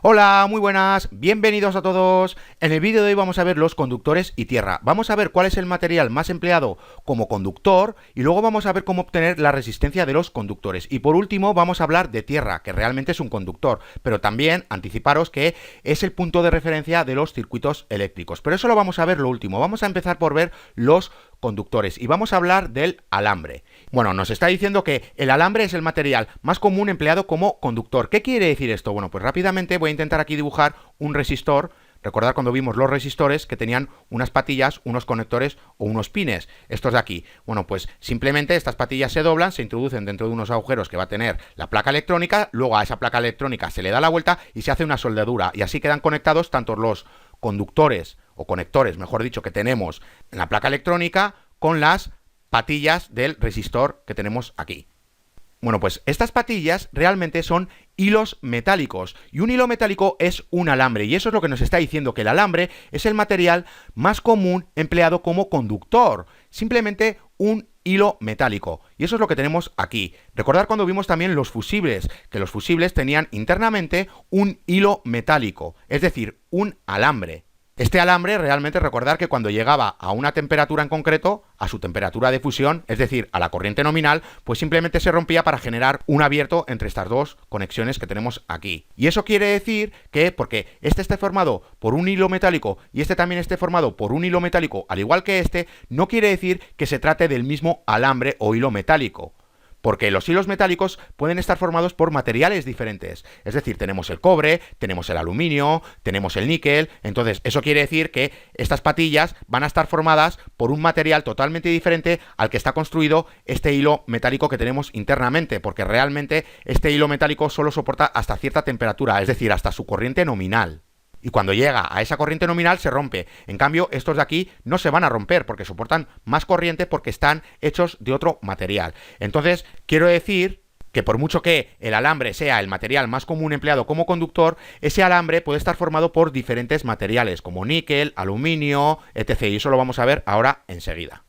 Hola, muy buenas, bienvenidos a todos. En el vídeo de hoy vamos a ver los conductores y tierra. Vamos a ver cuál es el material más empleado como conductor y luego vamos a ver cómo obtener la resistencia de los conductores. Y por último vamos a hablar de tierra, que realmente es un conductor, pero también anticiparos que es el punto de referencia de los circuitos eléctricos. Pero eso lo vamos a ver lo último. Vamos a empezar por ver los conductores y vamos a hablar del alambre. Bueno, nos está diciendo que el alambre es el material más común empleado como conductor. ¿Qué quiere decir esto? Bueno, pues rápidamente voy a intentar aquí dibujar un resistor. Recordad cuando vimos los resistores que tenían unas patillas, unos conectores o unos pines, estos de aquí. Bueno, pues simplemente estas patillas se doblan, se introducen dentro de unos agujeros que va a tener la placa electrónica, luego a esa placa electrónica se le da la vuelta y se hace una soldadura y así quedan conectados tanto los conductores o conectores, mejor dicho, que tenemos en la placa electrónica con las patillas del resistor que tenemos aquí. Bueno, pues estas patillas realmente son hilos metálicos y un hilo metálico es un alambre y eso es lo que nos está diciendo, que el alambre es el material más común empleado como conductor, simplemente un hilo metálico y eso es lo que tenemos aquí. Recordad cuando vimos también los fusibles, que los fusibles tenían internamente un hilo metálico, es decir, un alambre. Este alambre realmente recordar que cuando llegaba a una temperatura en concreto, a su temperatura de fusión, es decir, a la corriente nominal, pues simplemente se rompía para generar un abierto entre estas dos conexiones que tenemos aquí. Y eso quiere decir que, porque este esté formado por un hilo metálico y este también esté formado por un hilo metálico, al igual que este, no quiere decir que se trate del mismo alambre o hilo metálico. Porque los hilos metálicos pueden estar formados por materiales diferentes. Es decir, tenemos el cobre, tenemos el aluminio, tenemos el níquel. Entonces, eso quiere decir que estas patillas van a estar formadas por un material totalmente diferente al que está construido este hilo metálico que tenemos internamente. Porque realmente este hilo metálico solo soporta hasta cierta temperatura, es decir, hasta su corriente nominal. Y cuando llega a esa corriente nominal se rompe. En cambio, estos de aquí no se van a romper porque soportan más corriente porque están hechos de otro material. Entonces, quiero decir que por mucho que el alambre sea el material más común empleado como conductor, ese alambre puede estar formado por diferentes materiales como níquel, aluminio, etc. Y eso lo vamos a ver ahora enseguida.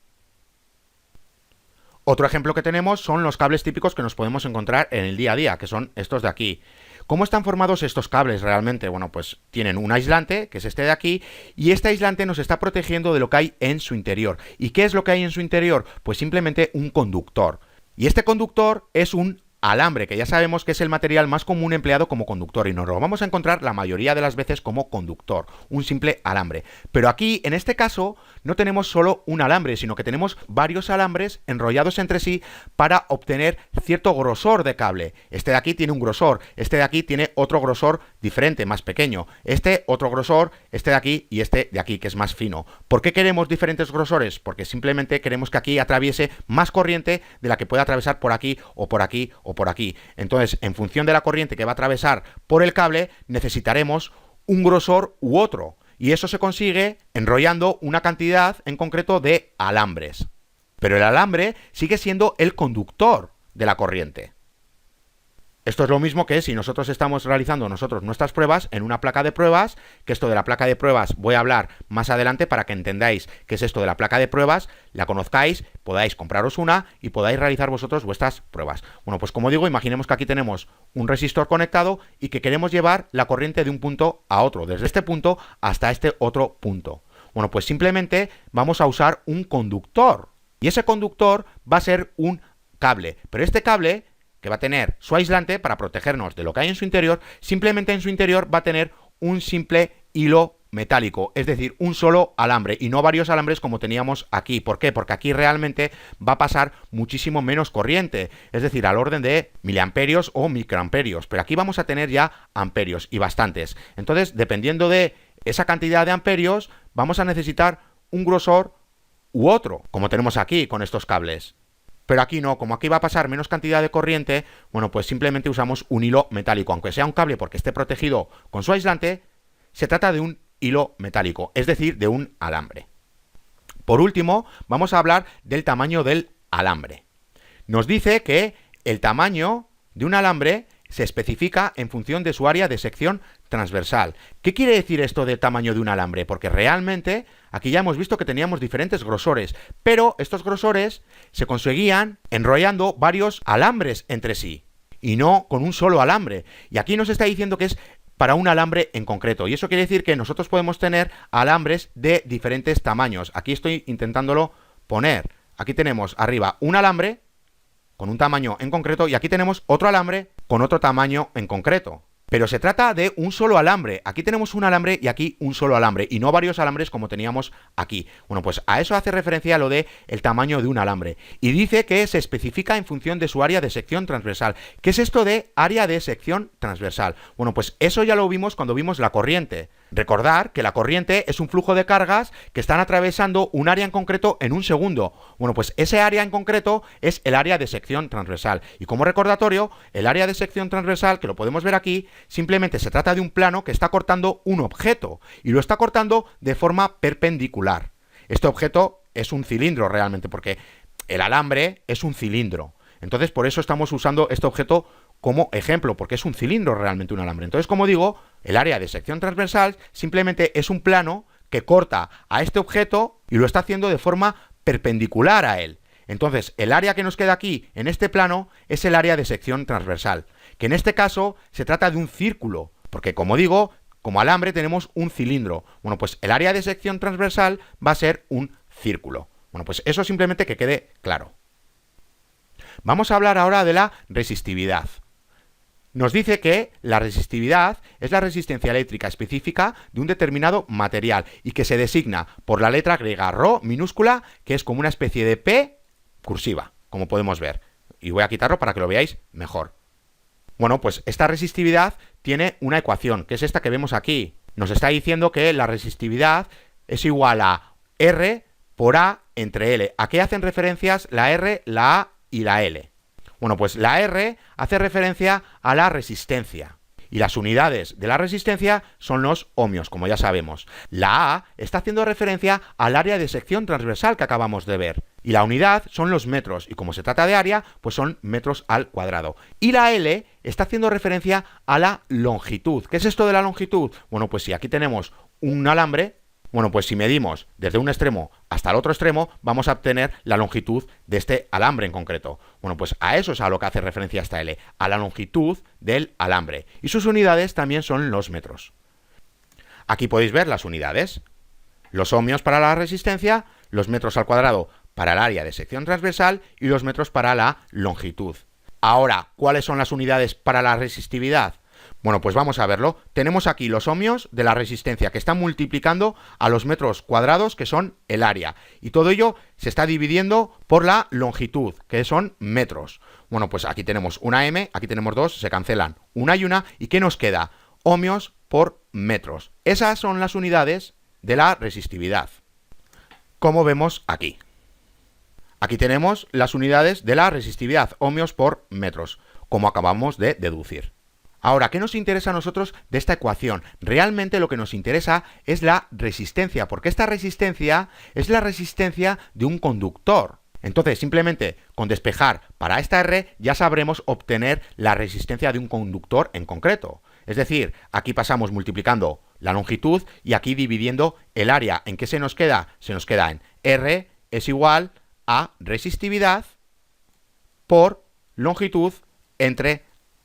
Otro ejemplo que tenemos son los cables típicos que nos podemos encontrar en el día a día, que son estos de aquí. ¿Cómo están formados estos cables realmente? Bueno, pues tienen un aislante, que es este de aquí, y este aislante nos está protegiendo de lo que hay en su interior. ¿Y qué es lo que hay en su interior? Pues simplemente un conductor. Y este conductor es un alambre, que ya sabemos que es el material más común empleado como conductor y nos lo vamos a encontrar la mayoría de las veces como conductor, un simple alambre. Pero aquí, en este caso, no tenemos solo un alambre, sino que tenemos varios alambres enrollados entre sí para obtener cierto grosor de cable. Este de aquí tiene un grosor, este de aquí tiene otro grosor diferente, más pequeño, este otro grosor, este de aquí y este de aquí, que es más fino. ¿Por qué queremos diferentes grosores? Porque simplemente queremos que aquí atraviese más corriente de la que puede atravesar por aquí o por aquí o por aquí. Entonces, en función de la corriente que va a atravesar por el cable, necesitaremos un grosor u otro. Y eso se consigue enrollando una cantidad en concreto de alambres. Pero el alambre sigue siendo el conductor de la corriente. Esto es lo mismo que si nosotros estamos realizando nuestras pruebas en una placa de pruebas, que esto de la placa de pruebas voy a hablar más adelante para que entendáis qué es esto de la placa de pruebas, la conozcáis, podáis compraros una y podáis realizar vosotros vuestras pruebas. Bueno, pues como digo, imaginemos que aquí tenemos un resistor conectado y que queremos llevar la corriente de un punto a otro, desde este punto hasta este otro punto. Bueno, pues simplemente vamos a usar un conductor y ese conductor va a ser un cable, pero este cable que va a tener su aislante para protegernos de lo que hay en su interior, simplemente en su interior va a tener un simple hilo metálico, es decir, un solo alambre y no varios alambres como teníamos aquí. ¿Por qué? Porque aquí realmente va a pasar muchísimo menos corriente, es decir, al orden de miliamperios o microamperios, pero aquí vamos a tener ya amperios y bastantes. Entonces, dependiendo de esa cantidad de amperios, vamos a necesitar un grosor u otro, como tenemos aquí con estos cables. Pero aquí no, como aquí va a pasar menos cantidad de corriente, bueno, pues simplemente usamos un hilo metálico. Aunque sea un cable porque esté protegido con su aislante, se trata de un hilo metálico, es decir, de un alambre. Por último, vamos a hablar del tamaño del alambre. Nos dice que el tamaño de un alambre se especifica en función de su área de sección transversal. ¿Qué quiere decir esto del tamaño de un alambre? Porque realmente aquí ya hemos visto que teníamos diferentes grosores, pero estos grosores se conseguían enrollando varios alambres entre sí y no con un solo alambre. Y aquí nos está diciendo que es para un alambre en concreto. Y eso quiere decir que nosotros podemos tener alambres de diferentes tamaños. Aquí estoy intentándolo poner. Aquí tenemos arriba un alambre con un tamaño en concreto y aquí tenemos otro alambre con otro tamaño en concreto. Pero se trata de un solo alambre. Aquí tenemos un alambre y aquí un solo alambre y no varios alambres como teníamos aquí. Bueno, pues a eso hace referencia lo de el tamaño de un alambre. Y dice que se especifica en función de su área de sección transversal. ¿Qué es esto de área de sección transversal? Bueno, pues eso ya lo vimos cuando vimos la corriente. Recordar que la corriente es un flujo de cargas que están atravesando un área en concreto en un segundo. Bueno, pues ese área en concreto es el área de sección transversal. Y como recordatorio, el área de sección transversal, que lo podemos ver aquí, simplemente se trata de un plano que está cortando un objeto y lo está cortando de forma perpendicular. Este objeto es un cilindro realmente, porque el alambre es un cilindro. Entonces, por eso estamos usando este objeto como ejemplo, porque es un cilindro realmente un alambre. Entonces, como digo, el área de sección transversal simplemente es un plano que corta a este objeto y lo está haciendo de forma perpendicular a él. Entonces, el área que nos queda aquí en este plano es el área de sección transversal, que en este caso se trata de un círculo, porque como digo, como alambre tenemos un cilindro. Bueno, pues el área de sección transversal va a ser un círculo. Bueno, pues eso simplemente que quede claro. Vamos a hablar ahora de la resistividad. Nos dice que la resistividad es la resistencia eléctrica específica de un determinado material y que se designa por la letra griega ρ minúscula, que es como una especie de P cursiva, como podemos ver. Y voy a quitarlo para que lo veáis mejor. Bueno, pues esta resistividad tiene una ecuación, que es esta que vemos aquí. Nos está diciendo que la resistividad es igual a R por A entre L. ¿A qué hacen referencias la R, la A y la L? Bueno, pues la R hace referencia a la resistencia. Y las unidades de la resistencia son los ohmios, como ya sabemos. La A está haciendo referencia al área de sección transversal que acabamos de ver. Y la unidad son los metros. Y como se trata de área, pues son metros al cuadrado. Y la L está haciendo referencia a la longitud. ¿Qué es esto de la longitud? Bueno, pues si aquí tenemos un alambre, bueno, pues si medimos desde un extremo hasta el otro extremo, vamos a obtener la longitud de este alambre en concreto. Bueno, pues a eso es a lo que hace referencia esta L, a la longitud del alambre. Y sus unidades también son los metros. Aquí podéis ver las unidades. Los ohmios para la resistencia, los metros al cuadrado para el área de sección transversal y los metros para la longitud. Ahora, ¿cuáles son las unidades para la resistividad? Bueno, pues vamos a verlo. Tenemos aquí los ohmios de la resistencia que están multiplicando a los metros cuadrados, que son el área. Y todo ello se está dividiendo por la longitud, que son metros. Bueno, pues aquí tenemos una M, aquí tenemos dos, se cancelan una y una. ¿Y qué nos queda? Ohmios por metros. Esas son las unidades de la resistividad, como vemos aquí. Aquí tenemos las unidades de la resistividad, ohmios por metros, como acabamos de deducir. Ahora, ¿qué nos interesa a nosotros de esta ecuación? Realmente lo que nos interesa es la resistencia, porque esta resistencia es la resistencia de un conductor. Entonces, simplemente con despejar para esta R ya sabremos obtener la resistencia de un conductor en concreto. Es decir, aquí pasamos multiplicando la longitud y aquí dividiendo el área. ¿En qué se nos queda? Se nos queda en R es igual a resistividad por longitud entre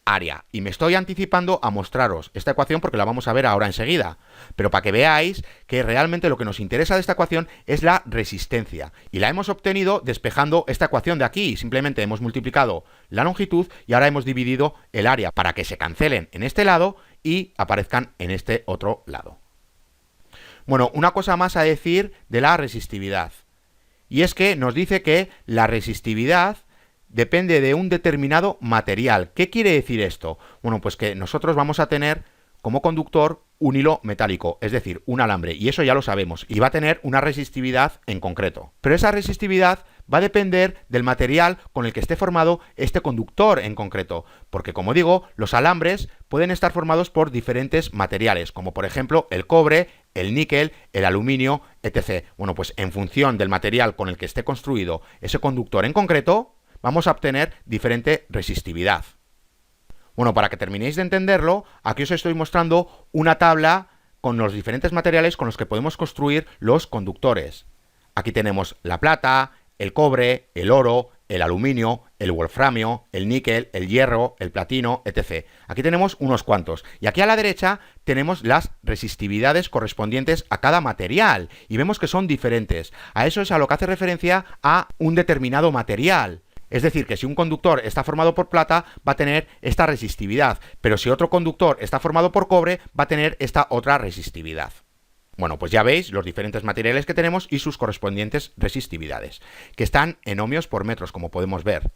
área. Y me estoy anticipando a mostraros esta ecuación porque la vamos a ver ahora enseguida. Pero para que veáis que realmente lo que nos interesa de esta ecuación es la resistencia. Y la hemos obtenido despejando esta ecuación de aquí. Simplemente hemos multiplicado la longitud y ahora hemos dividido el área para que se cancelen en este lado y aparezcan en este otro lado. Bueno, una cosa más a decir de la resistividad. Y es que nos dice que la resistividad depende de un determinado material. ¿Qué quiere decir esto? Bueno, pues que nosotros vamos a tener como conductor un hilo metálico, es decir, un alambre, y eso ya lo sabemos, y va a tener una resistividad en concreto. Pero esa resistividad va a depender del material con el que esté formado este conductor en concreto, porque como digo, los alambres pueden estar formados por diferentes materiales, como por ejemplo el cobre, el níquel, el aluminio, etc. Bueno, pues en función del material con el que esté construido ese conductor en concreto, vamos a obtener diferente resistividad. Bueno, para que terminéis de entenderlo, aquí os estoy mostrando una tabla con los diferentes materiales con los que podemos construir los conductores. Aquí tenemos la plata, el cobre, el oro, el aluminio, el wolframio, el níquel, el hierro, el platino, etc. Aquí tenemos unos cuantos. Y aquí a la derecha tenemos las resistividades correspondientes a cada material. Y vemos que son diferentes. A eso es a lo que hace referencia a un determinado material. Es decir, que si un conductor está formado por plata, va a tener esta resistividad. Pero si otro conductor está formado por cobre, va a tener esta otra resistividad. Bueno, pues ya veis los diferentes materiales que tenemos y sus correspondientes resistividades, que están en ohmios por metros, como podemos ver.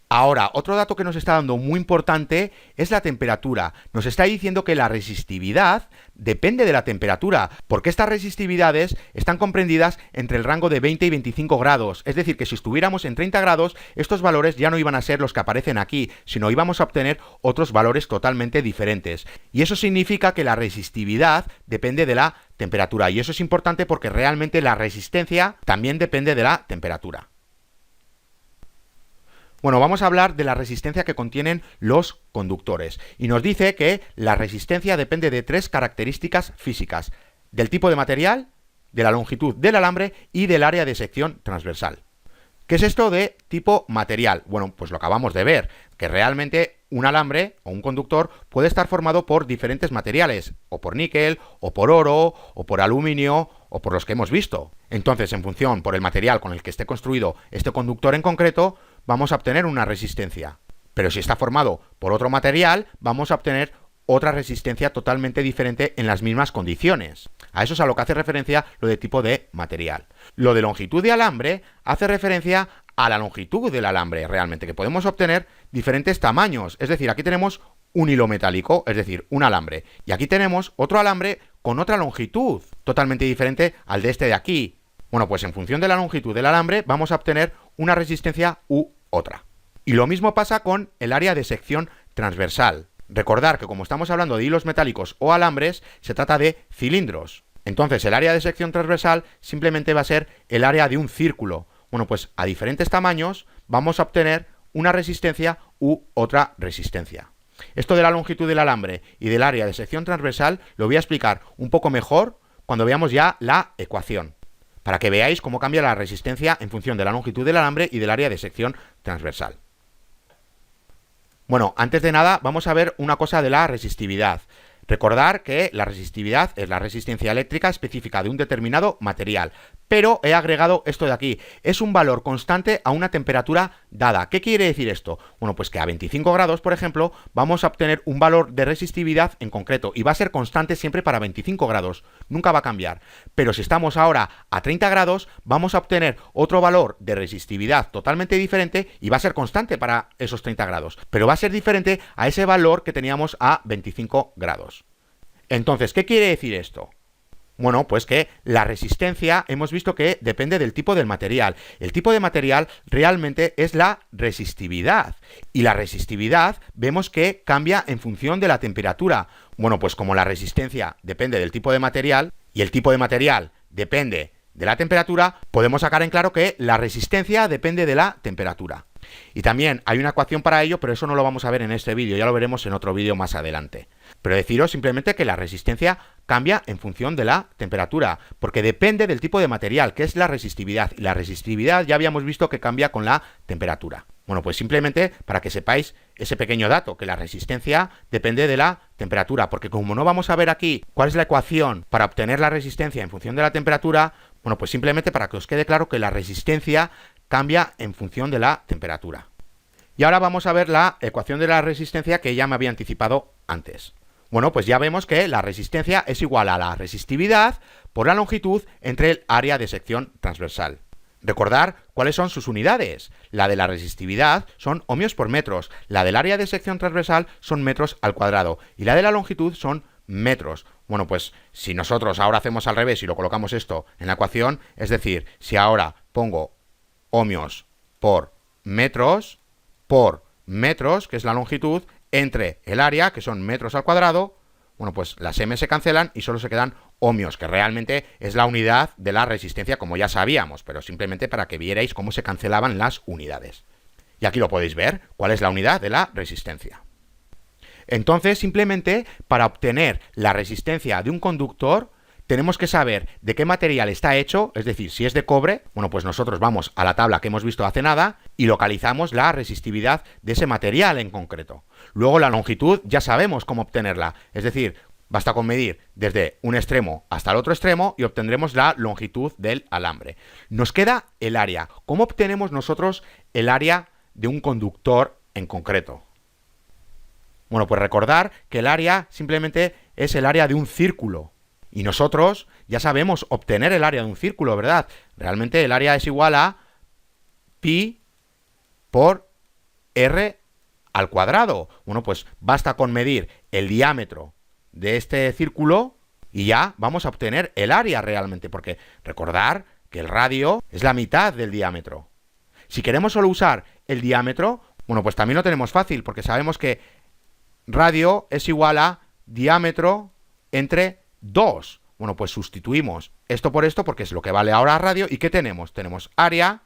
Ahora, otro dato que nos está dando muy importante es la temperatura. Nos está diciendo que la resistividad depende de la temperatura, porque estas resistividades están comprendidas entre el rango de 20 y 25 grados. Es decir, que si estuviéramos en 30 grados, estos valores ya no iban a ser los que aparecen aquí, sino íbamos a obtener otros valores totalmente diferentes. Y eso significa que la resistividad depende de la temperatura. Y eso es importante porque realmente la resistencia también depende de la temperatura. Bueno, vamos a hablar de la resistencia que contienen los conductores. Y nos dice que la resistencia depende de tres características físicas: del tipo de material, de la longitud del alambre y del área de sección transversal. ¿Qué es esto de tipo material? Bueno, pues lo acabamos de ver, que realmente un alambre o un conductor puede estar formado por diferentes materiales, o por níquel, o por oro, o por aluminio, o por los que hemos visto. Entonces, en función por el material con el que esté construido este conductor en concreto, vamos a obtener una resistencia. Pero si está formado por otro material, vamos a obtener otra resistencia totalmente diferente en las mismas condiciones. A eso es a lo que hace referencia lo de tipo de material. Lo de longitud de alambre hace referencia a la longitud del alambre, realmente, que podemos obtener diferentes tamaños. Es decir, aquí tenemos un hilo metálico, es decir, un alambre. Y aquí tenemos otro alambre con otra longitud, totalmente diferente al de este de aquí. Bueno, pues en función de la longitud del alambre vamos a obtener una resistencia u otra. Y lo mismo pasa con el área de sección transversal. Recordar que como estamos hablando de hilos metálicos o alambres, se trata de cilindros. Entonces el área de sección transversal simplemente va a ser el área de un círculo. Bueno, pues a diferentes tamaños vamos a obtener una resistencia u otra resistencia. Esto de la longitud del alambre y del área de sección transversal lo voy a explicar un poco mejor cuando veamos ya la ecuación, para que veáis cómo cambia la resistencia en función de la longitud del alambre y del área de sección transversal. Bueno, antes de nada vamos a ver una cosa de la resistividad. Recordar que la resistividad es la resistencia eléctrica específica de un determinado material, pero he agregado esto de aquí. Es un valor constante a una temperatura dada. ¿Qué quiere decir esto? Bueno, pues que a 25 grados, por ejemplo, vamos a obtener un valor de resistividad en concreto y va a ser constante siempre para 25 grados. Nunca va a cambiar. Pero si estamos ahora a 30 grados, vamos a obtener otro valor de resistividad totalmente diferente y va a ser constante para esos 30 grados. Pero va a ser diferente a ese valor que teníamos a 25 grados. Entonces, ¿qué quiere decir esto? Bueno, pues que la resistencia hemos visto que depende del tipo del material. El tipo de material realmente es la resistividad. Y la resistividad vemos que cambia en función de la temperatura. Bueno, pues como la resistencia depende del tipo de material y el tipo de material depende de la temperatura, podemos sacar en claro que la resistencia depende de la temperatura. Y también hay una ecuación para ello, pero eso no lo vamos a ver en este vídeo, ya lo veremos en otro vídeo más adelante. Pero deciros simplemente que la resistencia cambia en función de la temperatura, porque depende del tipo de material, que es la resistividad. Y la resistividad ya habíamos visto que cambia con la temperatura. Bueno, pues simplemente para que sepáis ese pequeño dato, que la resistencia depende de la temperatura, porque como no vamos a ver aquí cuál es la ecuación para obtener la resistencia en función de la temperatura, bueno, pues simplemente para que os quede claro que la resistencia cambia en función de la temperatura. Y ahora vamos a ver la ecuación de la resistencia que ya me había anticipado antes. Bueno, pues ya vemos que la resistencia es igual a la resistividad por la longitud entre el área de sección transversal. Recordar cuáles son sus unidades. La de la resistividad son ohmios por metros, la del área de sección transversal son metros al cuadrado y la de la longitud son metros. Bueno, pues si nosotros ahora hacemos al revés y lo colocamos esto en la ecuación, es decir, si ahora pongo ohmios por metros, que es la longitud, entre el área, que son metros al cuadrado, bueno, pues las m se cancelan y solo se quedan ohmios, que realmente es la unidad de la resistencia, como ya sabíamos, pero simplemente para que vierais cómo se cancelaban las unidades. Y aquí lo podéis ver, cuál es la unidad de la resistencia. Entonces, simplemente, para obtener la resistencia de un conductor, tenemos que saber de qué material está hecho, es decir, si es de cobre, bueno, pues nosotros vamos a la tabla que hemos visto hace nada y localizamos la resistividad de ese material en concreto. Luego la longitud ya sabemos cómo obtenerla, es decir, basta con medir desde un extremo hasta el otro extremo y obtendremos la longitud del alambre. Nos queda el área. ¿Cómo obtenemos nosotros el área de un conductor en concreto? Bueno, pues recordar que el área simplemente es el área de un círculo. Y nosotros ya sabemos obtener el área de un círculo, ¿verdad? Realmente el área es igual a pi por r al cuadrado. Bueno, pues basta con medir el diámetro de este círculo y ya vamos a obtener el área realmente, porque recordar que el radio es la mitad del diámetro. Si queremos solo usar el diámetro, bueno, pues también lo tenemos fácil, porque sabemos que radio es igual a diámetro entre 2. Bueno, pues sustituimos esto por esto porque es lo que vale ahora radio. ¿Y qué tenemos? Tenemos área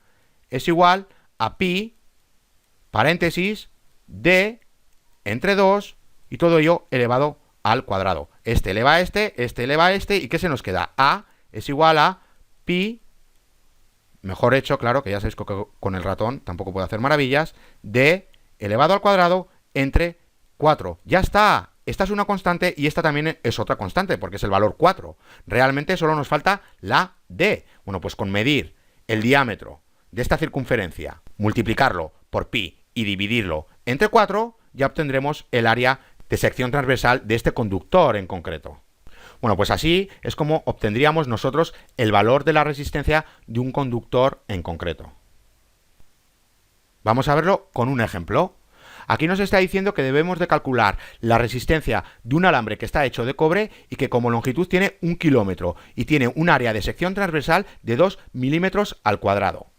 es igual a pi, paréntesis, d entre 2 y todo ello elevado al cuadrado. Este eleva a este eleva a este. ¿Y qué se nos queda? A es igual a pi, mejor hecho, claro, que ya sabéis que con el ratón tampoco puedo hacer maravillas, d elevado al cuadrado entre 4. ¡Ya está! Esta es una constante y esta también es otra constante, porque es el valor 4. Realmente solo nos falta la d. Bueno, pues con medir el diámetro de esta circunferencia, multiplicarlo por pi y dividirlo entre 4, ya obtendremos el área de sección transversal de este conductor en concreto. Bueno, pues así es como obtendríamos nosotros el valor de la resistencia de un conductor en concreto. Vamos a verlo con un ejemplo. Aquí nos está diciendo que debemos de calcular la resistencia de un alambre que está hecho de cobre y que como longitud tiene 1 kilómetro y tiene un área de sección transversal de 2 milímetros al cuadrado.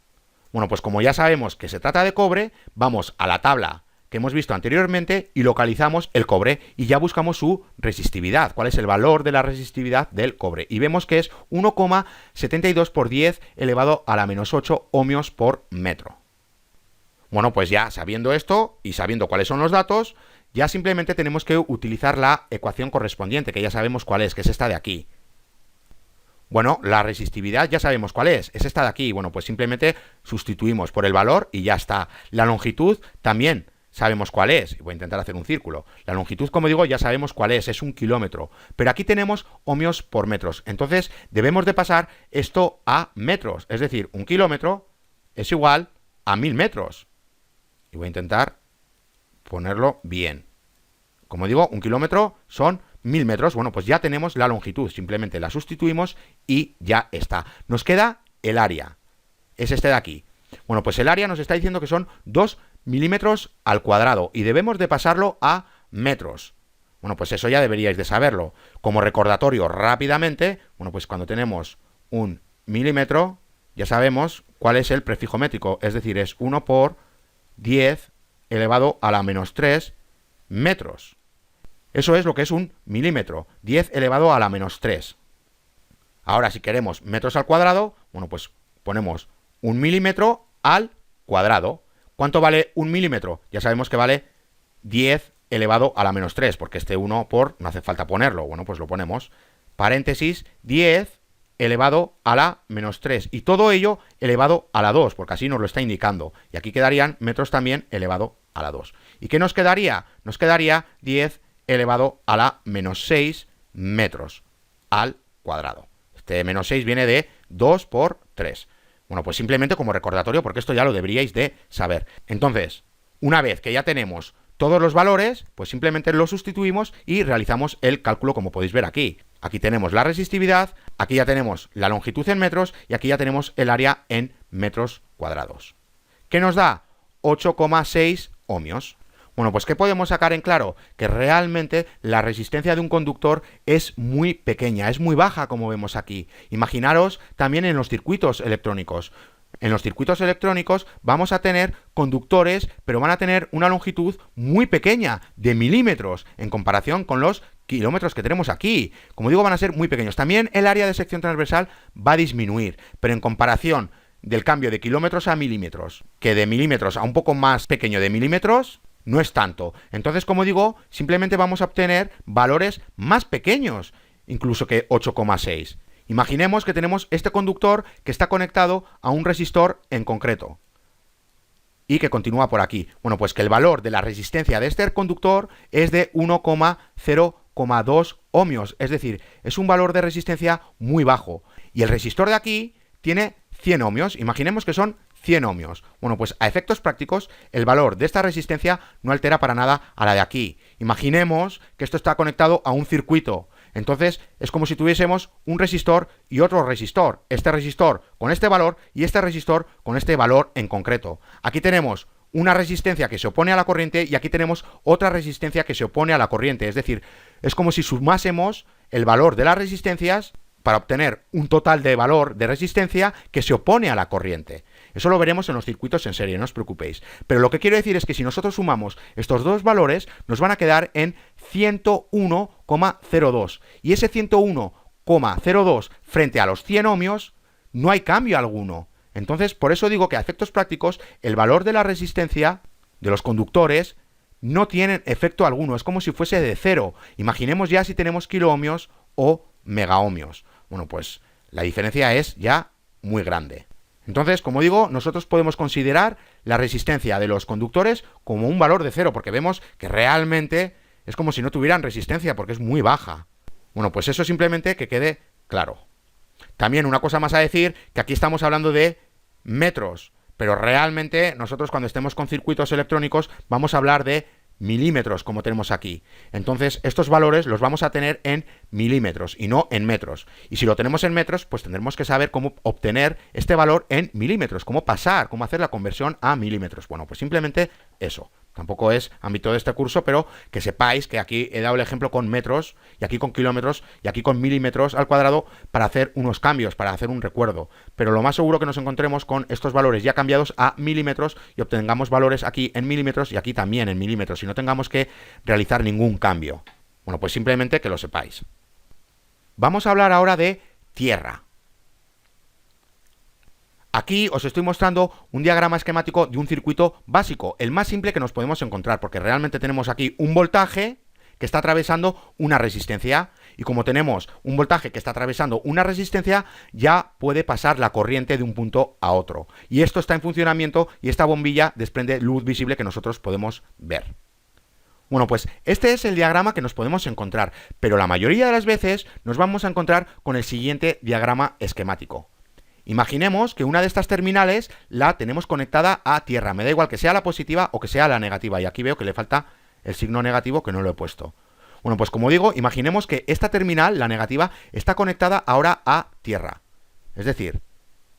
Bueno, pues como ya sabemos que se trata de cobre, vamos a la tabla que hemos visto anteriormente y localizamos el cobre y ya buscamos su resistividad. ¿Cuál es el valor de la resistividad del cobre? Y vemos que es 1,72 por 10 elevado a la menos 8 ohmios por metro. Bueno, pues ya sabiendo esto y sabiendo cuáles son los datos, ya simplemente tenemos que utilizar la ecuación correspondiente, que ya sabemos cuál es, que es esta de aquí. Bueno, la resistividad ya sabemos cuál es esta de aquí. Bueno, pues simplemente sustituimos por el valor y ya está. La longitud también sabemos cuál es. Voy a intentar hacer un círculo. La longitud, como digo, ya sabemos cuál es 1 kilómetro. Pero aquí tenemos ohmios por metros. Entonces, debemos de pasar esto a metros. Es decir, 1 kilómetro es igual a 1000 metros. Y voy a intentar ponerlo bien. Como digo, 1 kilómetro son 1000 metros. Bueno, pues ya tenemos la longitud. Simplemente la sustituimos y ya está. Nos queda el área. Es este de aquí. Bueno, pues el área nos está diciendo que son 2 milímetros al cuadrado. Y debemos de pasarlo a metros. Bueno, pues eso ya deberíais de saberlo. Como recordatorio rápidamente, bueno, pues cuando tenemos un milímetro, ya sabemos cuál es el prefijo métrico. Es decir, es 1 por 10 elevado a la menos 3 metros. Eso es lo que es un milímetro. 10 elevado a la menos 3. Ahora, si queremos metros al cuadrado, bueno, pues ponemos 1 milímetro al cuadrado. ¿Cuánto vale 1 milímetro? Ya sabemos que vale 10 elevado a la menos 3, porque este 1 por no hace falta ponerlo. Bueno, pues lo ponemos. Paréntesis, 10 elevado a la menos 3. Y todo ello elevado a la 2, porque así nos lo está indicando. Y aquí quedarían metros también elevado a la 2. ¿Y qué nos quedaría? Nos quedaría 10 elevado a la menos 6 metros al cuadrado. Este menos 6 viene de 2 por 3. Bueno, pues simplemente como recordatorio, porque esto ya lo deberíais de saber. Entonces, una vez que ya tenemos todos los valores, pues simplemente los sustituimos y realizamos el cálculo como podéis ver aquí. Aquí tenemos la resistividad, aquí ya tenemos la longitud en metros y aquí ya tenemos el área en metros cuadrados. ¿Qué nos da? 8,6 ohmios. Bueno, pues ¿qué podemos sacar en claro? Que realmente la resistencia de un conductor es muy pequeña, es muy baja como vemos aquí. Imaginaros también en los circuitos electrónicos. En los circuitos electrónicos vamos a tener conductores, pero van a tener una longitud muy pequeña, de milímetros, en comparación con los kilómetros que tenemos aquí. Como digo, van a ser muy pequeños. También el área de sección transversal va a disminuir, pero en comparación del cambio de kilómetros a milímetros, que de milímetros a un poco más pequeño de milímetros, no es tanto. Entonces, como digo, simplemente vamos a obtener valores más pequeños. incluso que 8,6. Imaginemos que tenemos este conductor que está conectado a un resistor en concreto y que continúa por aquí. Bueno, pues que el valor de la resistencia de este conductor es de 1,0,2 ohmios, es decir, es un valor de resistencia muy bajo. Y el resistor de aquí tiene 100 ohmios, imaginemos que son 100 ohmios. Bueno, pues a efectos prácticos, el valor de esta resistencia no altera para nada a la de aquí. Imaginemos que esto está conectado a un circuito. Entonces, es como si tuviésemos un resistor y otro resistor. Este resistor con este valor y este resistor con este valor en concreto. Aquí tenemos una resistencia que se opone a la corriente y aquí tenemos otra resistencia que se opone a la corriente. Es decir, es como si sumásemos el valor de las resistencias para obtener un total de valor de resistencia que se opone a la corriente. Eso lo veremos en los circuitos en serie, no os preocupéis. Pero lo que quiero decir es que si nosotros sumamos estos dos valores, nos van a quedar en 101,02. Y ese 101,02 frente a los 100 ohmios, no hay cambio alguno. Entonces, por eso digo que a efectos prácticos, el valor de la resistencia de los conductores no tiene efecto alguno. Es como si fuese de cero. Imaginemos ya si tenemos kiloohmios o megaohmios. Bueno, pues la diferencia es ya muy grande. Entonces, como digo, nosotros podemos considerar la resistencia de los conductores como un valor de cero, porque vemos que realmente es como si no tuvieran resistencia, porque es muy baja. Bueno, pues eso simplemente que quede claro. También una cosa más a decir, que aquí estamos hablando de metros, pero realmente nosotros cuando estemos con circuitos electrónicos vamos a hablar de milímetros, como tenemos aquí. Entonces, estos valores los vamos a tener en milímetros y no en metros. Y si lo tenemos en metros, pues tendremos que saber cómo obtener este valor en milímetros, cómo hacer la conversión a milímetros. Bueno, pues simplemente eso. Tampoco es ámbito de este curso, pero que sepáis que aquí he dado el ejemplo con metros, y aquí con kilómetros, y aquí con milímetros al cuadrado para hacer unos cambios, para hacer un recuerdo. Pero lo más seguro que nos encontremos con estos valores ya cambiados a milímetros y obtengamos valores aquí en milímetros y aquí también en milímetros, y no tengamos que realizar ningún cambio. Bueno, pues simplemente que lo sepáis. Vamos a hablar ahora de tierra. Aquí os estoy mostrando un diagrama esquemático de un circuito básico, el más simple que nos podemos encontrar, porque realmente tenemos aquí un voltaje que está atravesando una resistencia, y como tenemos un voltaje que está atravesando una resistencia, ya puede pasar la corriente de un punto a otro. Y esto está en funcionamiento y esta bombilla desprende luz visible que nosotros podemos ver. Bueno, pues este es el diagrama que nos podemos encontrar, pero la mayoría de las veces nos vamos a encontrar con el siguiente diagrama esquemático. Imaginemos que una de estas terminales la tenemos conectada a tierra. Me da igual que sea la positiva o que sea la negativa. Y aquí veo que le falta el signo negativo que no lo he puesto. Bueno, pues como digo, imaginemos que esta terminal, la negativa, está conectada ahora a tierra. Es decir,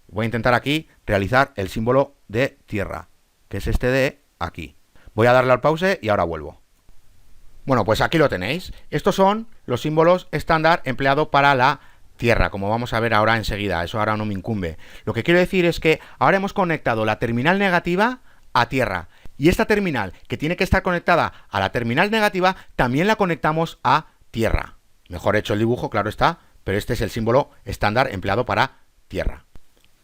voy a intentar aquí realizar el símbolo de tierra, que es este de aquí. Voy a darle al pause y ahora vuelvo. Bueno, pues aquí lo tenéis. Estos son los símbolos estándar empleados para la tierra, como vamos a ver ahora enseguida. Eso ahora no me incumbe. Lo que quiero decir es que ahora hemos conectado la terminal negativa a tierra. Y esta terminal, que tiene que estar conectada a la terminal negativa, también la conectamos a tierra. Mejor hecho el dibujo, claro está, pero este es el símbolo estándar empleado para tierra.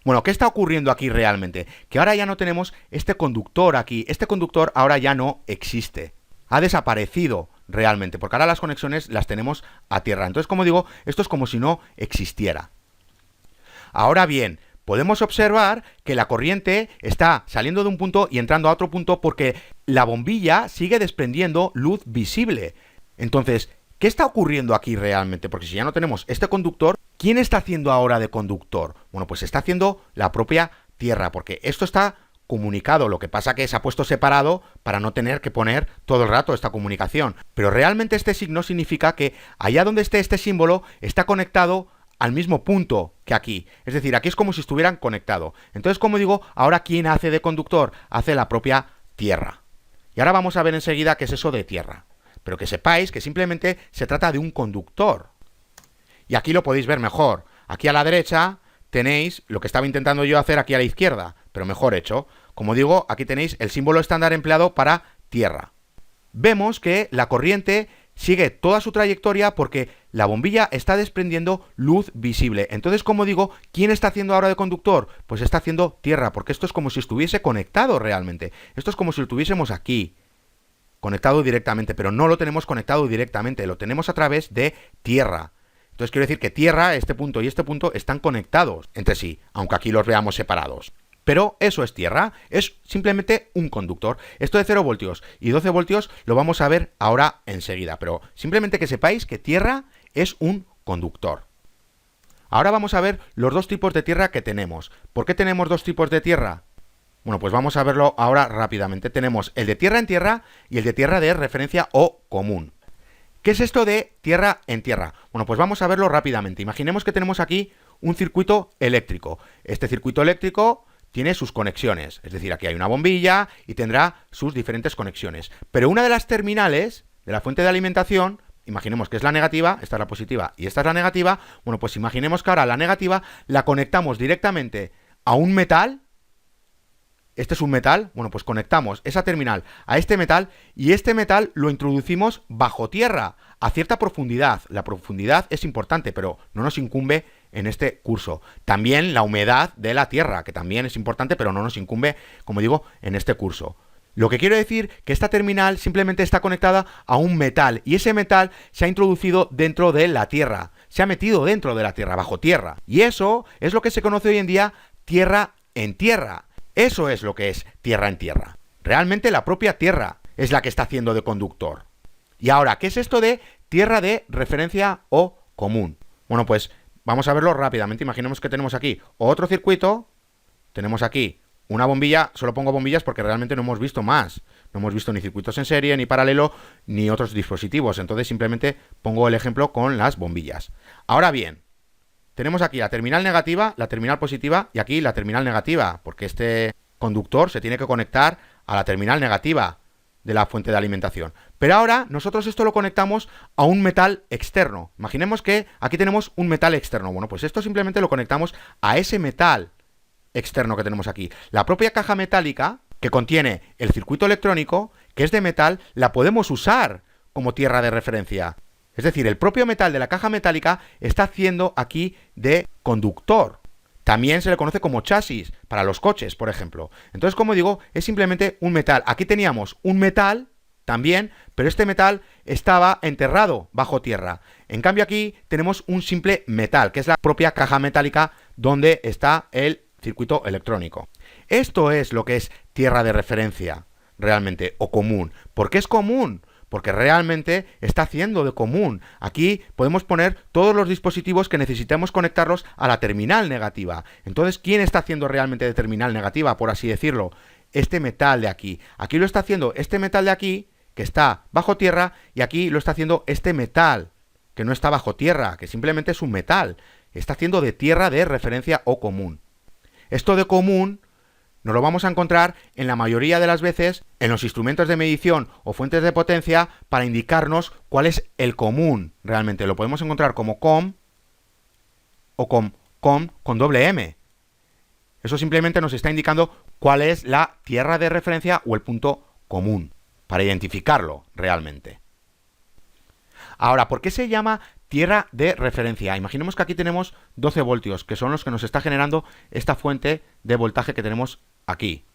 Bueno, ¿qué está ocurriendo aquí realmente? Que ahora ya no tenemos este conductor aquí. Este conductor ahora ya no existe. Ha desaparecido realmente, porque ahora las conexiones las tenemos a tierra. Entonces, como digo, esto es como si no existiera. Ahora bien, podemos observar que la corriente está saliendo de un punto y entrando a otro punto porque la bombilla sigue desprendiendo luz visible. Entonces, ¿qué está ocurriendo aquí realmente? Porque si ya no tenemos este conductor, ¿quién está haciendo ahora de conductor? Bueno, pues está haciendo la propia tierra, porque esto está comunicado, lo que pasa que se ha puesto separado para no tener que poner todo el rato esta comunicación. Pero realmente este signo significa que allá donde esté este símbolo está conectado al mismo punto que aquí. Es decir, aquí es como si estuvieran conectados. Entonces, como digo, ahora ¿quién hace de conductor? Hace la propia tierra. Y ahora vamos a ver enseguida qué es eso de tierra. Pero que sepáis que simplemente se trata de un conductor. Y aquí lo podéis ver mejor. Aquí a la derecha tenéis lo que estaba intentando yo hacer aquí a la izquierda, pero mejor hecho. Como digo, aquí tenéis el símbolo estándar empleado para tierra. Vemos que la corriente sigue toda su trayectoria porque la bombilla está desprendiendo luz visible. Entonces, como digo, ¿quién está haciendo ahora de conductor? Pues está haciendo tierra, porque esto es como si estuviese conectado realmente. Esto es como si lo tuviésemos aquí, conectado directamente, pero no lo tenemos conectado directamente, lo tenemos a través de tierra. Entonces quiero decir que tierra, este punto y este punto están conectados entre sí, aunque aquí los veamos separados. Pero eso es tierra, es simplemente un conductor. Esto de 0 voltios y 12 voltios lo vamos a ver ahora enseguida, pero simplemente que sepáis que tierra es un conductor. Ahora vamos a ver los dos tipos de tierra que tenemos. ¿Por qué tenemos dos tipos de tierra? Bueno, pues vamos a verlo ahora rápidamente. Tenemos el de tierra en tierra y el de tierra de referencia o común. ¿Qué es esto de tierra en tierra? Bueno, pues vamos a verlo rápidamente. Imaginemos que tenemos aquí un circuito eléctrico. Este circuito eléctrico tiene sus conexiones, es decir, aquí hay una bombilla y tendrá sus diferentes conexiones. Pero una de las terminales de la fuente de alimentación, imaginemos que es la negativa, esta es la positiva y esta es la negativa, bueno, pues imaginemos que ahora la negativa la conectamos directamente a un metal. Este es un metal, bueno, pues conectamos esa terminal a este metal y este metal lo introducimos bajo tierra, a cierta profundidad. La profundidad es importante, pero no nos incumbe en este curso. También la humedad de la tierra, que también es importante, pero no nos incumbe, como digo, en este curso. Lo que quiero decir que esta terminal simplemente está conectada a un metal y ese metal se ha introducido dentro de la tierra, se ha metido dentro de la tierra, bajo tierra. Y eso es lo que se conoce hoy en día tierra en tierra. Eso es lo que es tierra en tierra. Realmente la propia tierra es la que está haciendo de conductor. Y ahora, ¿qué es esto de tierra de referencia o común? Bueno, pues vamos a verlo rápidamente. Imaginemos que tenemos aquí otro circuito, tenemos aquí una bombilla, solo pongo bombillas porque realmente no hemos visto más. No hemos visto ni circuitos en serie, ni paralelo, ni otros dispositivos. Entonces simplemente pongo el ejemplo con las bombillas. Ahora bien, tenemos aquí la terminal negativa, la terminal positiva y aquí la terminal negativa, porque este conductor se tiene que conectar a la terminal negativa de la fuente de alimentación. Pero ahora nosotros esto lo conectamos a un metal externo. Imaginemos que aquí tenemos un metal externo. Bueno, pues esto simplemente lo conectamos a ese metal externo que tenemos aquí. La propia caja metálica que contiene el circuito electrónico, que es de metal, la podemos usar como tierra de referencia. Es decir, el propio metal de la caja metálica está haciendo aquí de conductor. También se le conoce como chasis para los coches, por ejemplo. Entonces, como digo, es simplemente un metal. Aquí teníamos un metal también, pero este metal estaba enterrado bajo tierra. En cambio aquí tenemos un simple metal, que es la propia caja metálica donde está el circuito electrónico. Esto es lo que es tierra de referencia, realmente, o común. ¿Por qué es común? Porque realmente está haciendo de común. Aquí podemos poner todos los dispositivos que necesitemos conectarlos a la terminal negativa. Entonces, ¿quién está haciendo realmente de terminal negativa, por así decirlo? Este metal de aquí. Aquí lo está haciendo este metal de aquí, que está bajo tierra, y aquí lo está haciendo este metal, que no está bajo tierra, que simplemente es un metal. Está haciendo de tierra de referencia o común. Esto de común nos lo vamos a encontrar en la mayoría de las veces en los instrumentos de medición o fuentes de potencia para indicarnos cuál es el común realmente. Lo podemos encontrar como com o con doble M. Eso simplemente nos está indicando cuál es la tierra de referencia o el punto común para identificarlo realmente. Ahora, ¿por qué se llama tierra de referencia? Imaginemos que aquí tenemos 12 voltios, que son los que nos está generando esta fuente de voltaje que tenemos aquí.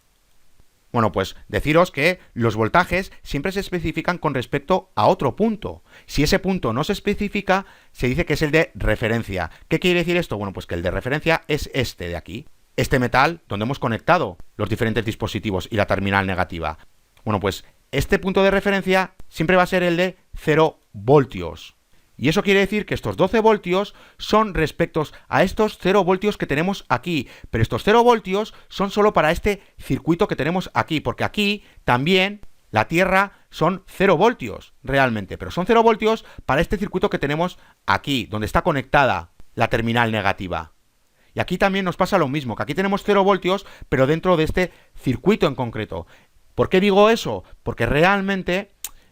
Bueno, pues deciros que los voltajes siempre se especifican con respecto a otro punto. Si ese punto no se especifica, se dice que es el de referencia. ¿Qué quiere decir esto? Bueno, pues que el de referencia es este de aquí. Este metal donde hemos conectado los diferentes dispositivos y la terminal negativa. Bueno, pues este punto de referencia siempre va a ser el de 0 voltios. Y eso quiere decir que estos 12 voltios son respectos a estos 0 voltios que tenemos aquí. Pero estos 0 voltios son solo para este circuito que tenemos aquí, porque aquí también la Tierra son 0 voltios realmente. Pero son 0 voltios para este circuito que tenemos aquí, donde está conectada la terminal negativa. Y aquí también nos pasa lo mismo, que aquí tenemos 0 voltios, pero dentro de este circuito en concreto. ¿Por qué digo eso? Porque realmente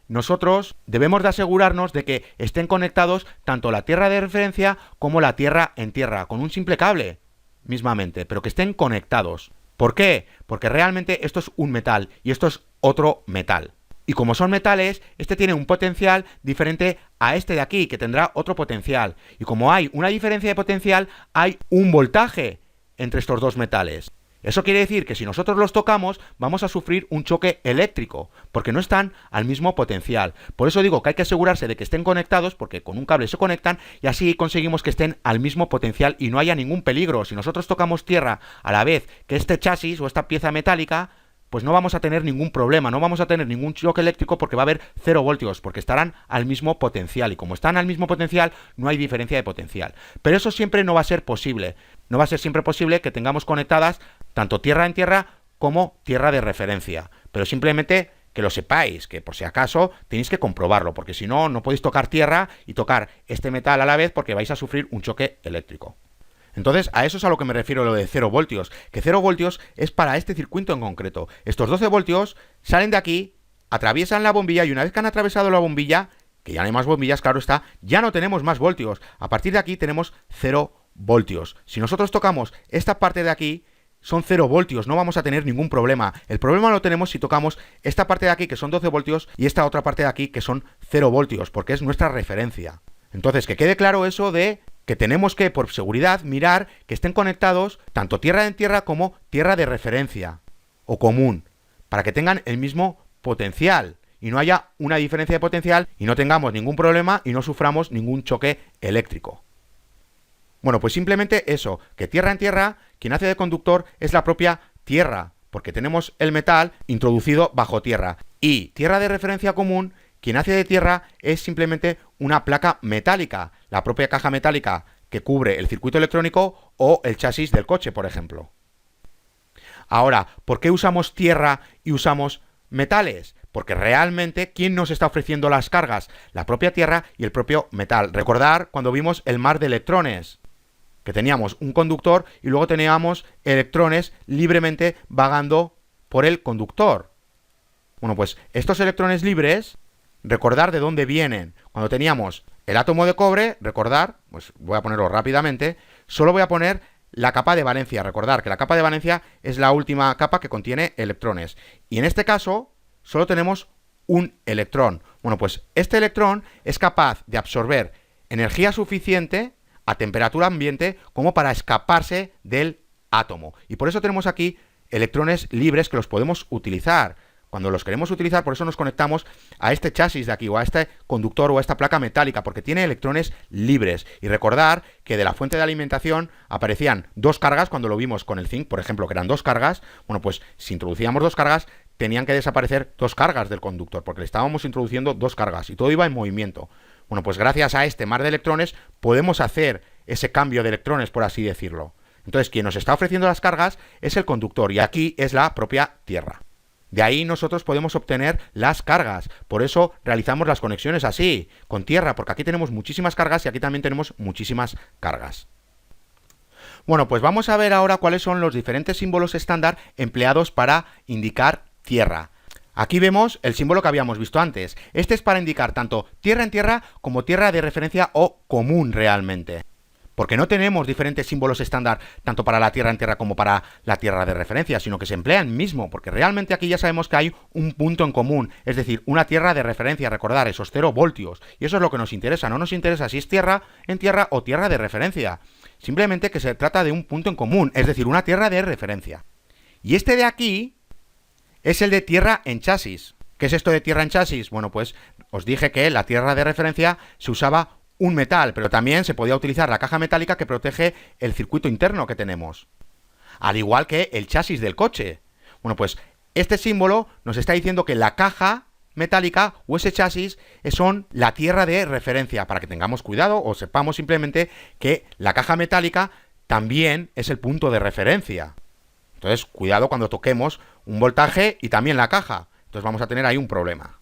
nosotros debemos de asegurarnos de que estén conectados tanto la tierra de referencia como la tierra en tierra, con un simple cable, mismamente, pero que estén conectados. ¿Por qué? Porque realmente esto es un metal y esto es otro metal. Y como son metales, este tiene un potencial diferente a este de aquí, que tendrá otro potencial. Y como hay una diferencia de potencial, hay un voltaje entre estos dos metales. Eso quiere decir que si nosotros los tocamos vamos a sufrir un choque eléctrico, porque no están al mismo potencial. Por eso digo que hay que asegurarse de que estén conectados, porque con un cable se conectan y así conseguimos que estén al mismo potencial y no haya ningún peligro. Si nosotros tocamos tierra a la vez que este chasis o esta pieza metálica, pues no vamos a tener ningún problema, no vamos a tener ningún choque eléctrico porque va a haber 0 voltios, porque estarán al mismo potencial. Y como están al mismo potencial, no hay diferencia de potencial. Pero eso siempre no va a ser posible. No va a ser siempre posible que tengamos conectadas tanto tierra en tierra como tierra de referencia. Pero simplemente que lo sepáis, que por si acaso tenéis que comprobarlo, porque si no, no podéis tocar tierra y tocar este metal a la vez porque vais a sufrir un choque eléctrico. Entonces, a eso es a lo que me refiero lo de 0 voltios, que 0 voltios es para este circuito en concreto. Estos 12 voltios salen de aquí, atraviesan la bombilla y una vez que han atravesado la bombilla, que ya no hay más bombillas, claro está, ya no tenemos más voltios. A partir de aquí tenemos 0 voltios. Si nosotros tocamos esta parte de aquí, son 0 voltios, no vamos a tener ningún problema. El problema lo tenemos si tocamos esta parte de aquí, que son 12 voltios, y esta otra parte de aquí, que son 0 voltios, porque es nuestra referencia. Entonces, que quede claro eso de que tenemos que, por seguridad, mirar que estén conectados tanto tierra en tierra como tierra de referencia o común, para que tengan el mismo potencial y no haya una diferencia de potencial y no tengamos ningún problema y no suframos ningún choque eléctrico. Bueno, pues simplemente eso, que tierra en tierra, quien hace de conductor es la propia tierra, porque tenemos el metal introducido bajo tierra, y tierra de referencia común, quien hace de tierra es simplemente una placa metálica, la propia caja metálica que cubre el circuito electrónico o el chasis del coche, por ejemplo. Ahora, ¿por qué usamos tierra y usamos metales? Porque realmente, ¿quién nos está ofreciendo las cargas? La propia tierra y el propio metal. Recordar cuando vimos el mar de electrones, que teníamos un conductor y luego teníamos electrones libremente vagando por el conductor. Bueno, pues estos electrones libres, recordar de dónde vienen. Cuando teníamos el átomo de cobre, recordar, pues voy a ponerlo rápidamente, solo voy a poner la capa de valencia. Recordar que la capa de valencia es la última capa que contiene electrones. Y en este caso, solo tenemos un electrón. Bueno, pues este electrón es capaz de absorber energía suficiente a temperatura ambiente como para escaparse del átomo. Y por eso tenemos aquí electrones libres que los podemos utilizar. Cuando los queremos utilizar, por eso nos conectamos a este chasis de aquí, o a este conductor, o a esta placa metálica, porque tiene electrones libres. Y recordar que de la fuente de alimentación aparecían 2 cargas, cuando lo vimos con el zinc, por ejemplo, que eran 2 cargas. Bueno, pues si introducíamos 2 cargas, tenían que desaparecer 2 cargas del conductor, porque le estábamos introduciendo 2 cargas, y todo iba en movimiento. Bueno, pues gracias a este mar de electrones, podemos hacer ese cambio de electrones, por así decirlo. Entonces, quien nos está ofreciendo las cargas es el conductor, y aquí es la propia Tierra. De ahí nosotros podemos obtener las cargas. Por eso realizamos las conexiones así, con tierra, porque aquí tenemos muchísimas cargas y aquí también tenemos muchísimas cargas. Bueno, pues vamos a ver ahora cuáles son los diferentes símbolos estándar empleados para indicar tierra. Aquí vemos el símbolo que habíamos visto antes. Este es para indicar tanto tierra en tierra como tierra de referencia o común realmente. Porque no tenemos diferentes símbolos estándar tanto para la tierra en tierra como para la tierra de referencia, sino que se emplean mismo, porque realmente aquí ya sabemos que hay un punto en común, es decir, una tierra de referencia, recordar esos 0 voltios, y eso es lo que nos interesa, no nos interesa si es tierra en tierra o tierra de referencia, simplemente que se trata de un punto en común, es decir, una tierra de referencia. Y este de aquí es el de tierra en chasis. ¿Qué es esto de tierra en chasis? Bueno, pues os dije que la tierra de referencia se usaba un metal, pero también se podía utilizar la caja metálica que protege el circuito interno que tenemos, al igual que el chasis del coche. Bueno, pues este símbolo nos está diciendo que la caja metálica o ese chasis son la tierra de referencia, para que tengamos cuidado o sepamos simplemente que la caja metálica también es el punto de referencia. Entonces, cuidado cuando toquemos un voltaje y también la caja. Entonces vamos a tener ahí un problema.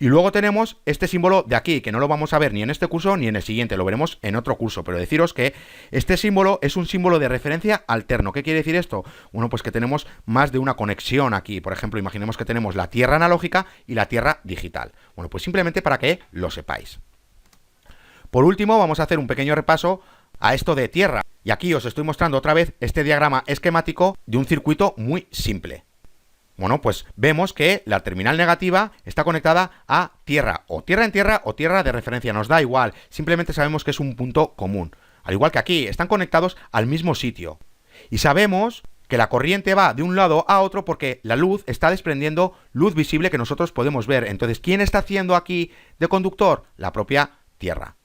Y luego tenemos este símbolo de aquí, que no lo vamos a ver ni en este curso ni en el siguiente, lo veremos en otro curso, pero deciros que este símbolo es un símbolo de referencia alterno. ¿Qué quiere decir esto? Bueno, pues que tenemos más de una conexión aquí. Por ejemplo, imaginemos que tenemos la tierra analógica y la tierra digital. Bueno, pues simplemente para que lo sepáis. Por último, vamos a hacer un pequeño repaso a esto de tierra. Y aquí os estoy mostrando otra vez este diagrama esquemático de un circuito muy simple. Bueno, pues vemos que la terminal negativa está conectada a tierra, o tierra en tierra o tierra de referencia, nos da igual, simplemente sabemos que es un punto común. Al igual que aquí, están conectados al mismo sitio. Y sabemos que la corriente va de un lado a otro porque la luz está desprendiendo luz visible que nosotros podemos ver. Entonces, ¿quién está haciendo aquí de conductor? La propia Tierra.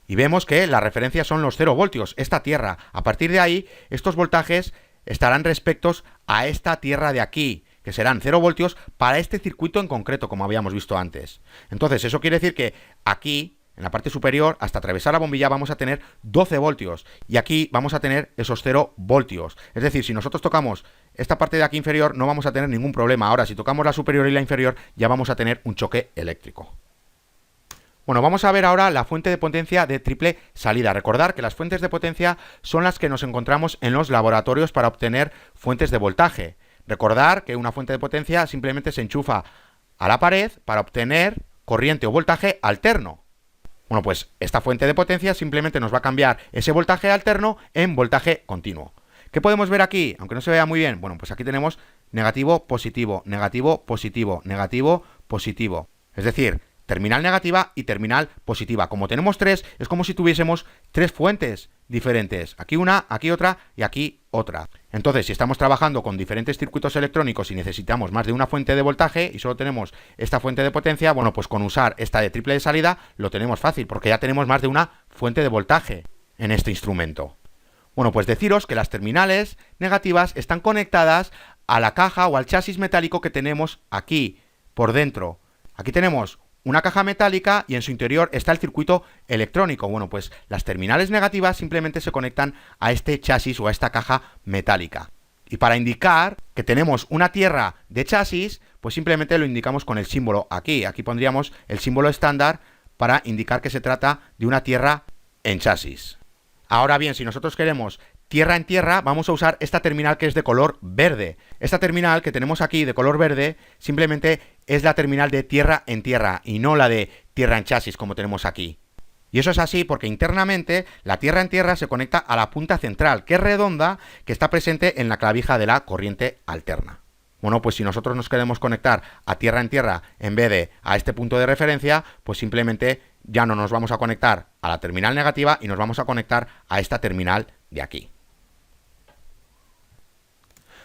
Y vemos que la referencia son los 0 voltios, esta Tierra. A partir de ahí, estos voltajes estarán respectos a esta Tierra de aquí, que serán 0 voltios para este circuito en concreto, como habíamos visto antes. Entonces, eso quiere decir que aquí, en la parte superior, hasta atravesar la bombilla, vamos a tener 12 voltios. Y aquí vamos a tener esos 0 voltios. Es decir, si nosotros tocamos esta parte de aquí inferior, no vamos a tener ningún problema. Ahora, si tocamos la superior y la inferior, ya vamos a tener un choque eléctrico. Bueno, vamos a ver ahora la fuente de potencia de triple salida. Recordar que las fuentes de potencia son las que nos encontramos en los laboratorios para obtener fuentes de voltaje. Recordar que una fuente de potencia simplemente se enchufa a la pared para obtener corriente o voltaje alterno. Bueno, pues esta fuente de potencia simplemente nos va a cambiar ese voltaje alterno en voltaje continuo. ¿Qué podemos ver aquí? Aunque no se vea muy bien. Bueno, pues aquí tenemos negativo, positivo, negativo, positivo, negativo, positivo. Es decir, terminal negativa y terminal positiva. Como tenemos tres, es como si tuviésemos tres fuentes diferentes. Aquí una, aquí otra y aquí otra. Entonces, si estamos trabajando con diferentes circuitos electrónicos y necesitamos más de una fuente de voltaje y solo tenemos esta fuente de potencia, bueno, pues con usar esta de triple de salida lo tenemos fácil, porque ya tenemos más de una fuente de voltaje en este instrumento. Bueno, pues deciros que las terminales negativas están conectadas a la caja o al chasis metálico que tenemos aquí, por dentro. Aquí tenemos una caja metálica y en su interior está el circuito electrónico. Bueno, pues las terminales negativas simplemente se conectan a este chasis o a esta caja metálica. Y para indicar que tenemos una tierra de chasis, pues simplemente lo indicamos con el símbolo aquí. Aquí pondríamos el símbolo estándar para indicar que se trata de una tierra en chasis. Ahora bien, si nosotros queremos tierra en tierra, vamos a usar esta terminal que es de color verde. Esta terminal que tenemos aquí de color verde simplemente es la terminal de tierra en tierra y no la de tierra en chasis como tenemos aquí. Y eso es así porque internamente la tierra en tierra se conecta a la punta central, que es redonda, que está presente en la clavija de la corriente alterna. Bueno, pues si nosotros nos queremos conectar a tierra en tierra en vez de a este punto de referencia, pues simplemente ya no nos vamos a conectar a la terminal negativa y nos vamos a conectar a esta terminal de aquí.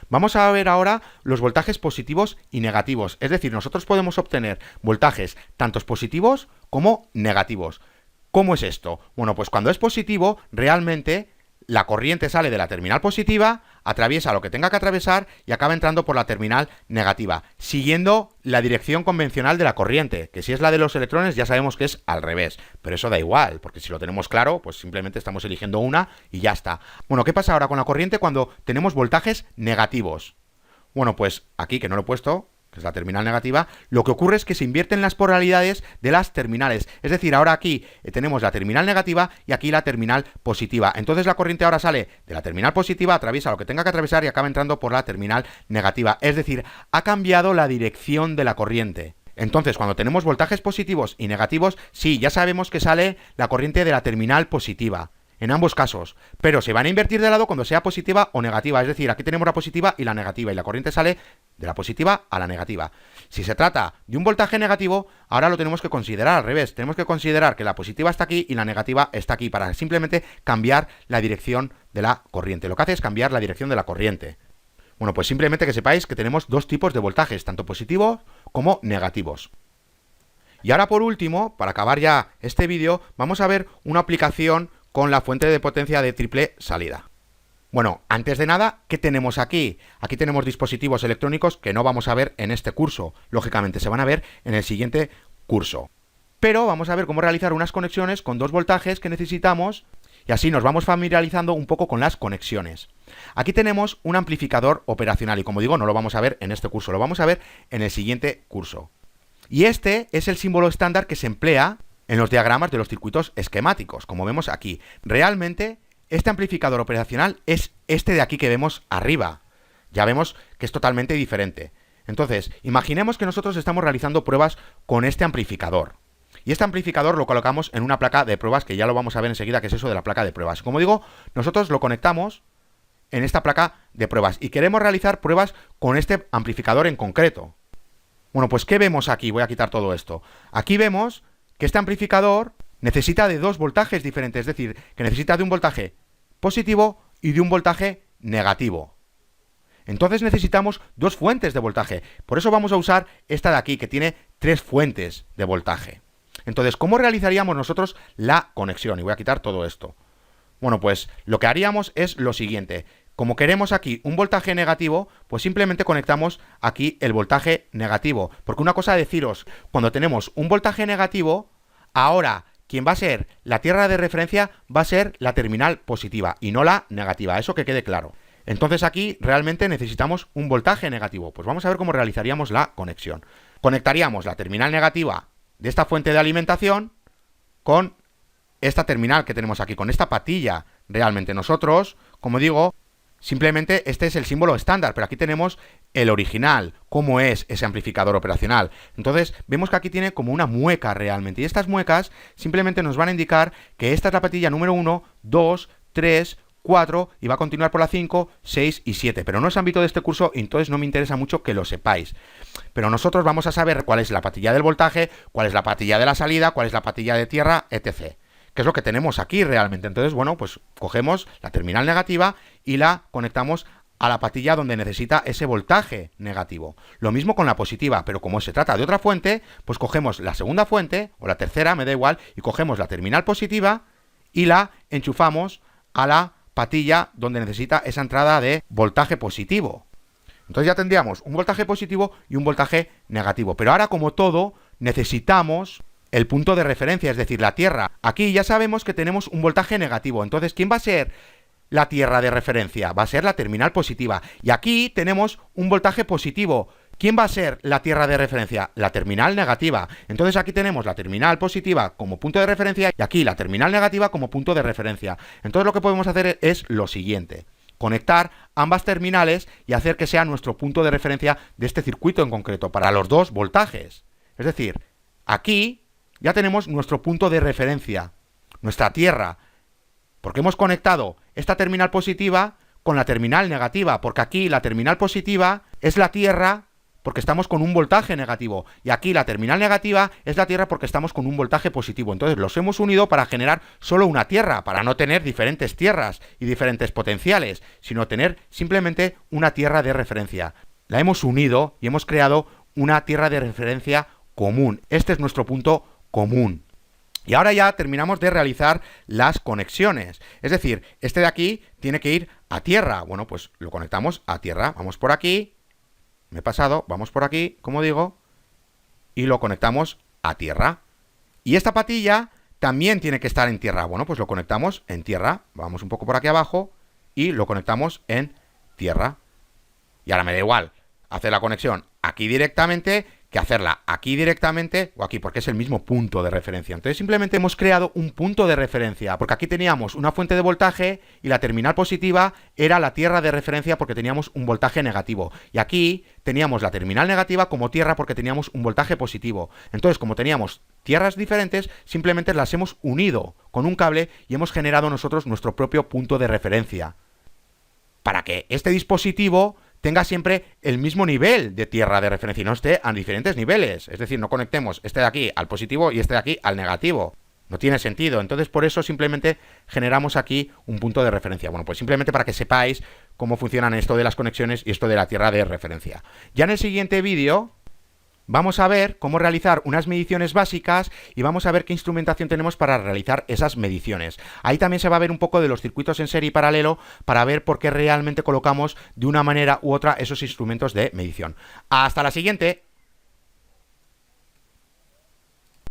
Vamos a ver ahora los voltajes positivos y negativos. Es decir, nosotros podemos obtener voltajes tanto positivos como negativos. ¿Cómo es esto? Bueno, pues cuando es positivo, realmente la corriente sale de la terminal positiva, atraviesa lo que tenga que atravesar y acaba entrando por la terminal negativa, siguiendo la dirección convencional de la corriente, que si es la de los electrones ya sabemos que es al revés, pero eso da igual, porque si lo tenemos claro, pues simplemente estamos eligiendo una y ya está. Bueno, ¿qué pasa ahora con la corriente cuando tenemos voltajes negativos? Bueno, pues aquí, que no lo he puesto, que es la terminal negativa, lo que ocurre es que se invierten las polaridades de las terminales. Es decir, ahora aquí tenemos la terminal negativa y aquí la terminal positiva. Entonces la corriente ahora sale de la terminal positiva, atraviesa lo que tenga que atravesar y acaba entrando por la terminal negativa. Es decir, ha cambiado la dirección de la corriente. Entonces, cuando tenemos voltajes positivos y negativos, sí, ya sabemos que sale la corriente de la terminal positiva. En ambos casos, pero se van a invertir de lado cuando sea positiva o negativa, es decir, aquí tenemos la positiva y la negativa, y la corriente sale de la positiva a la negativa. Si se trata de un voltaje negativo, ahora lo tenemos que considerar al revés, tenemos que considerar que la positiva está aquí y la negativa está aquí, para simplemente cambiar la dirección de la corriente. Lo que hace es cambiar la dirección de la corriente. Bueno, pues simplemente que sepáis que tenemos dos tipos de voltajes, tanto positivos como negativos. Y ahora por último, para acabar ya este vídeo, vamos a ver una aplicación con la fuente de potencia de triple salida. Bueno, antes de nada, ¿qué tenemos aquí? Aquí tenemos dispositivos electrónicos que no vamos a ver en este curso. Lógicamente se van a ver en el siguiente curso. Pero vamos a ver cómo realizar unas conexiones con dos voltajes que necesitamos y así nos vamos familiarizando un poco con las conexiones. Aquí tenemos un amplificador operacional y como digo, no lo vamos a ver en este curso, lo vamos a ver en el siguiente curso. Y este es el símbolo estándar que se emplea en los diagramas de los circuitos esquemáticos, como vemos aquí. Realmente, este amplificador operacional es este de aquí que vemos arriba. Ya vemos que es totalmente diferente. Entonces, imaginemos que nosotros estamos realizando pruebas con este amplificador. Y este amplificador lo colocamos en una placa de pruebas, que ya lo vamos a ver enseguida, que es eso de la placa de pruebas. Como digo, nosotros lo conectamos en esta placa de pruebas y queremos realizar pruebas con este amplificador en concreto. Bueno, pues ¿qué vemos aquí? Voy a quitar todo esto. Aquí vemos que este amplificador necesita de dos voltajes diferentes, es decir, que necesita de un voltaje positivo y de un voltaje negativo. Entonces necesitamos dos fuentes de voltaje. Por eso vamos a usar esta de aquí, que tiene 3 fuentes de voltaje. Entonces, ¿cómo realizaríamos nosotros la conexión? Y voy a quitar todo esto. Bueno, pues lo que haríamos es lo siguiente. Como queremos aquí un voltaje negativo, pues simplemente conectamos aquí el voltaje negativo. Porque una cosa a deciros, cuando tenemos un voltaje negativo, ahora quien va a ser la tierra de referencia va a ser la terminal positiva y no la negativa, eso que quede claro. Entonces aquí realmente necesitamos un voltaje negativo. Pues vamos a ver cómo realizaríamos la conexión. Conectaríamos la terminal negativa de esta fuente de alimentación con esta terminal que tenemos aquí, con esta patilla. Realmente nosotros, como digo, simplemente este es el símbolo estándar, pero aquí tenemos el original, cómo es ese amplificador operacional. Entonces vemos que aquí tiene como una mueca realmente, y estas muecas simplemente nos van a indicar que esta es la patilla número 1, 2, 3, 4 y va a continuar por la 5, 6 y 7, pero no es ámbito de este curso y entonces no me interesa mucho que lo sepáis. Pero nosotros vamos a saber cuál es la patilla del voltaje, cuál es la patilla de la salida, cuál es la patilla de tierra, etc. Que es lo que tenemos aquí realmente. Entonces, bueno, pues cogemos la terminal negativa y la conectamos a la patilla donde necesita ese voltaje negativo. Lo mismo con la positiva, pero como se trata de otra fuente, pues cogemos la segunda fuente, o la tercera, me da igual, y cogemos la terminal positiva y la enchufamos a la patilla donde necesita esa entrada de voltaje positivo. Entonces ya tendríamos un voltaje positivo y un voltaje negativo. Pero ahora, como todo, necesitamos el punto de referencia, es decir, la tierra. Aquí ya sabemos que tenemos un voltaje negativo. Entonces, ¿quién va a ser la tierra de referencia? Va a ser la terminal positiva. Y aquí tenemos un voltaje positivo. ¿Quién va a ser la tierra de referencia? La terminal negativa. Entonces aquí tenemos la terminal positiva como punto de referencia y aquí la terminal negativa como punto de referencia. Entonces lo que podemos hacer es lo siguiente: conectar ambas terminales y hacer que sea nuestro punto de referencia de este circuito en concreto para los dos voltajes. Es decir, aquí ya tenemos nuestro punto de referencia, nuestra tierra, porque hemos conectado esta terminal positiva con la terminal negativa, porque aquí la terminal positiva es la tierra porque estamos con un voltaje negativo, y aquí la terminal negativa es la tierra porque estamos con un voltaje positivo. Entonces los hemos unido para generar solo una tierra, para no tener diferentes tierras y diferentes potenciales, sino tener simplemente una tierra de referencia. La hemos unido y hemos creado una tierra de referencia común. Este es nuestro punto común. Y ahora ya terminamos de realizar las conexiones. Es decir, este de aquí tiene que ir a tierra. Bueno, pues lo conectamos a tierra. Vamos por aquí. Me he pasado. Vamos por aquí, como digo. Y lo conectamos a tierra. Y esta patilla también tiene que estar en tierra. Bueno, pues lo conectamos en tierra. Vamos un poco por aquí abajo. Y lo conectamos en tierra. Y ahora me da igual hacer la conexión aquí directamente que hacerla aquí directamente o aquí, porque es el mismo punto de referencia. Entonces simplemente hemos creado un punto de referencia, porque aquí teníamos una fuente de voltaje y la terminal positiva era la tierra de referencia porque teníamos un voltaje negativo. Y aquí teníamos la terminal negativa como tierra porque teníamos un voltaje positivo. Entonces, como teníamos tierras diferentes, simplemente las hemos unido con un cable y hemos generado nosotros nuestro propio punto de referencia, para que este dispositivo tenga siempre el mismo nivel de tierra de referencia y no esté a diferentes niveles. Es decir, no conectemos este de aquí al positivo y este de aquí al negativo. No tiene sentido. Entonces, por eso simplemente generamos aquí un punto de referencia. Bueno, pues simplemente para que sepáis cómo funcionan esto de las conexiones y esto de la tierra de referencia. Ya en el siguiente vídeo vamos a ver cómo realizar unas mediciones básicas y vamos a ver qué instrumentación tenemos para realizar esas mediciones. Ahí también se va a ver un poco de los circuitos en serie y paralelo para ver por qué realmente colocamos de una manera u otra esos instrumentos de medición. ¡Hasta la siguiente!